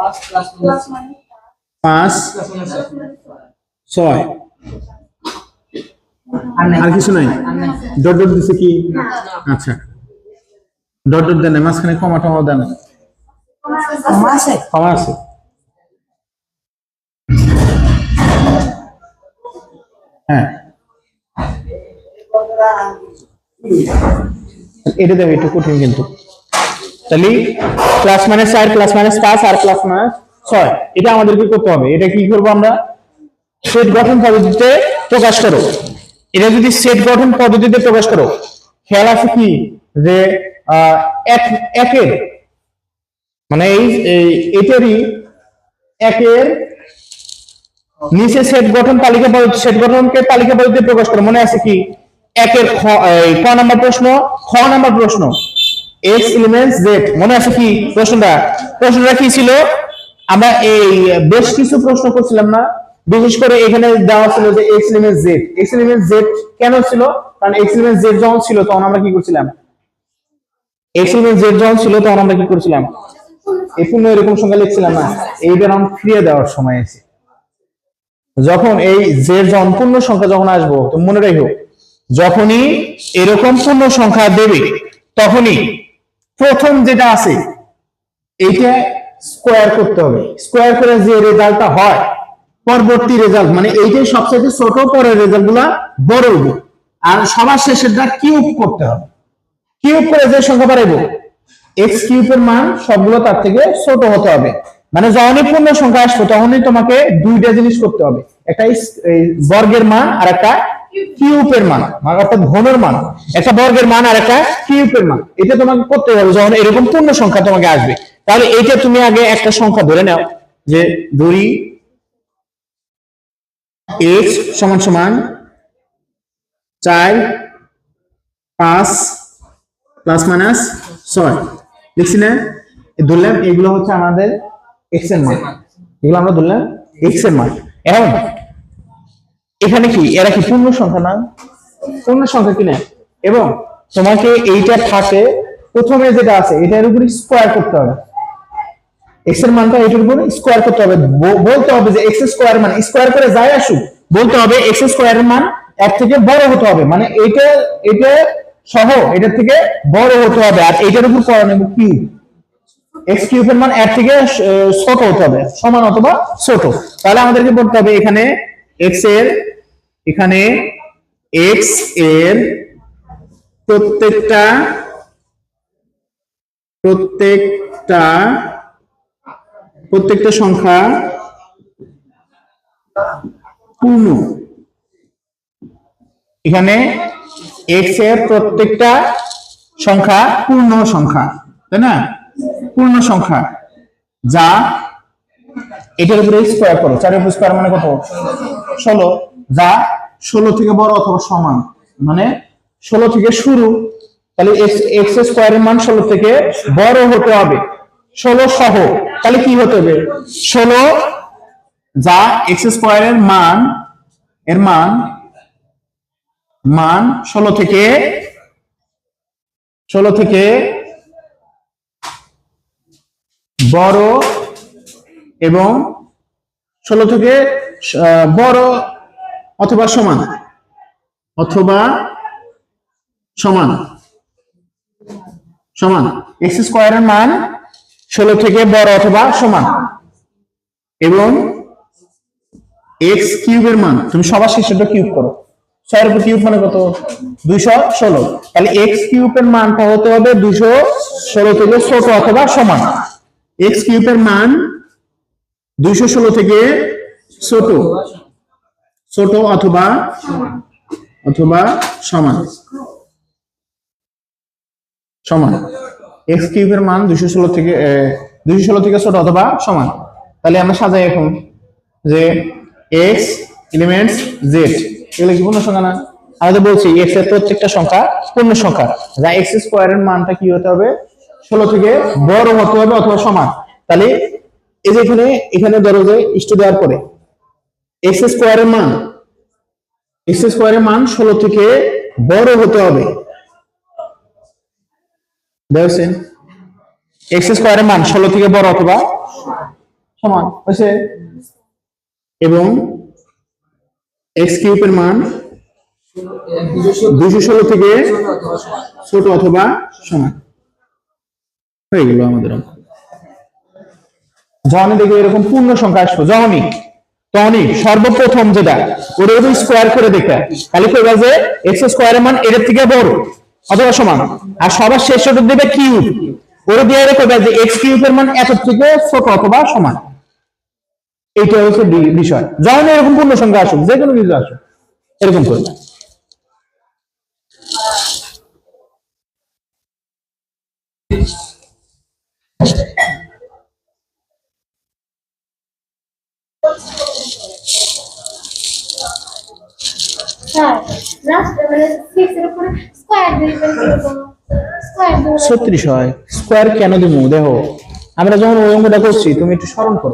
5 6 আর কিছু নাই dot dot দিছে কি আচ্ছা ডট ডট দেন মাঝখানে কমা টমা দেন কমা আছে হ্যাঁ এটা দেবে একটু কঠিন কিন্তু তাহলে প্লাস মাইনাস 4 প্লাস মাইনাস 5 আর প্লাস মাইনাস 6 এটা আমাদের কি করতে হবে এটা কি করব আমরা সেট গঠন পদ্ধতিতে প্রকাশ করো এটা যদি সেট গঠন পদ্ধতিতে প্রকাশ করো খেয়াল আছে কি যে একের মানে এটারই একের নিচে সেট গঠন তালিকা পদ্ধতি সেট গঠনকে তালিকা পদ্ধতিতে প্রকাশ করো মনে আছে কি একের ক নাম্বার প্রশ্ন খ নাম্বার প্রশ্ন x এলিমেন্টস z মনে আছে কি প্রশ্নটা কি ছিল আমরা এই বেশ কিছু প্রশ্ন করছিলাম না বিশেষ করে এখানে দেওয়া ছিল যে x এলিমেন্টস z কেন ছিল কারণ x এলিমেন্টস z যখন ছিল তখন আমরা কি করছিলাম x এলিমেন্টস z যখন ছিল তখন আমরা কি করছিলাম এই পূর্ণ এরকম সংখ্যা লিখছিলাম না এইবার আমরা ফিরিয়ে দেওয়ার সময় এসে যখন এই z যখন পূর্ণ সংখ্যা যখন আসবো তুমি মনে রাখো যখনই এরকম পূর্ণ সংখ্যা দেবে তখনই প্রথম যেটা আছে এইটা স্কয়ার করতে হবে স্কয়ার করে যে রেজাল্টটা হয় পরবর্তী রেজাল্ট মানে এইটাই সবচেয়ে ছোট পরের রেজাল্টগুলো বড় হবে আর সবার শেষেরটা কিউব করতে হবে কিউব করে যে সংখ্যা বাড়াইবো x কিউবের মান সবগুলো তার থেকে ছোট হতে হবে মানে যখনই পূর্ণ সংখ্যা আসবে তখনই তোমাকে দুইটা জিনিস করতে হবে একটা বর্গের মান আর একটা কিউবের মান অর্থাৎ ঘনের মান একটা বর্গের মান আর একটা কিউবের মান এটা তোমাকে করতে হবে যখন এরকম পূর্ণ সংখ্যা তোমাকে আসবে তাহলে এইটা তুমি আগে একটা সংখ্যা ধরে নাও যে ধরি x সমান সমান 4 5 প্লাস মাইনাস 6 লিখছি না ধরলাম এগুলো হচ্ছে আমাদের x এর মান এগুলো আমরা ধরলাম x এর মান এখন এখানে কি এরা কি পূর্ণ সংখ্যা না পূর্ণ সংখ্যা কিনা এবং তোমাকে এইটা থাকে প্রথমে যেটা আছে এটার উপর স্কয়ার করতে হবে x এর মানটা এটার উপর স্কয়ার করতে হবে বলতে হবে যে x স্কয়ার মানে স্কয়ার করে যায় আসুক বলতে হবে x স্কয়ারের মান এর থেকে বড় হতে হবে মানে এটা সহ এটার থেকে বড় হতে হবে আর এটার উপর করা নেব কিউব x কিউবের মান এর থেকে ছোট হতে হবে সমান অথবা ছোট তাহলে আমাদেরকে বলতে হবে এখানে x এর প্রত্যেকটা সংখ্যা পূর্ণ এখানে x এর প্রত্যেকটা সংখ্যা পূর্ণ সংখ্যা তাই না পূর্ণ সংখ্যা যা এটার উপরে স্কয়ার করো 4 এর উপর স্কয়ার মানে কত 16 যা 16 থেকে বড় অথবা সমান মানে 16 থেকে শুরু তাহলে x স্কয়ারের মান 16 থেকে বড় হতে হবে 16 সহ তাহলে কি হতে হবে 16 যা x স্কয়ারের মান এর মান 16 থেকে বড় এবং 16 থেকে বড় অথবা সমান x স্কয়ারের মান 16 থেকে বড় অথবা সমান এবং x কিউবের মান তুমি সবার শেষেরটা কিউব করো 6 এর উপর কিউব মানে কত 216 তাহলে x কিউবের মানটা হতে হবে 216 থেকে ছোট অথবা সমান x কিউবের মান 216 থেকে ছোট অথবা সমান x কিউবের মান 216 থেকে ছোট অথবা সমান তাহলে আমরা সাজাই এখন যে x এলিমেন্টস z এগুলো কি পূর্ণ সংখ্যা না আমাদের বলছি x এর প্রত্যেকটা সংখ্যা পূর্ণ সংখ্যা যা x স্কয়ারের মানটা কি হতে হবে 16 থেকে বড় হতে হবে অথবা সমান তাহলে এই যে এখানে ধরো যে ইস্টু দেওয়ার পরে x স্কয়ারের মান 16 থেকে বড় হতে হবে দেখছেন x স্কয়ারের মান 16 থেকে বড় অথবা সমান হয়েছে, এবং এক্স কিউবের মান 216 থেকে ছোট অথবা সমান হয়ে গেল আমাদের অঙ্ক। যখনই দেখবে এরকম পূর্ণ সংখ্যা আসবে তখনই সর্বপ্রথম যেটা ওটা যদি স্কোয়ার করে দেখে তাহলে কইবা যে এক্স স্কোয়ারের মান এর থেকে বড় অথবা সমান, আর সবার শেষ ওটা দিবে কিউব, ওটা দিয়ে কইবা যে এক্স কিউবের মান এত থেকে ছোট অথবা সমান। এইটা হচ্ছে বিষয়, যখন এরকম পূর্ণ সংখ্যা আসুক, যে কোনো কিছু আসুক এরকম করবে। স্যার লাস্ট মানে 6 এর উপরে স্কয়ার দিয়ে ফেলবো, স্কয়ার দিয়ে 36 হয়। স্কোয়ার কেন দিব দেখো, আমরা যখন ওই অঙ্কটা করছি তুমি একটু স্মরণ করো।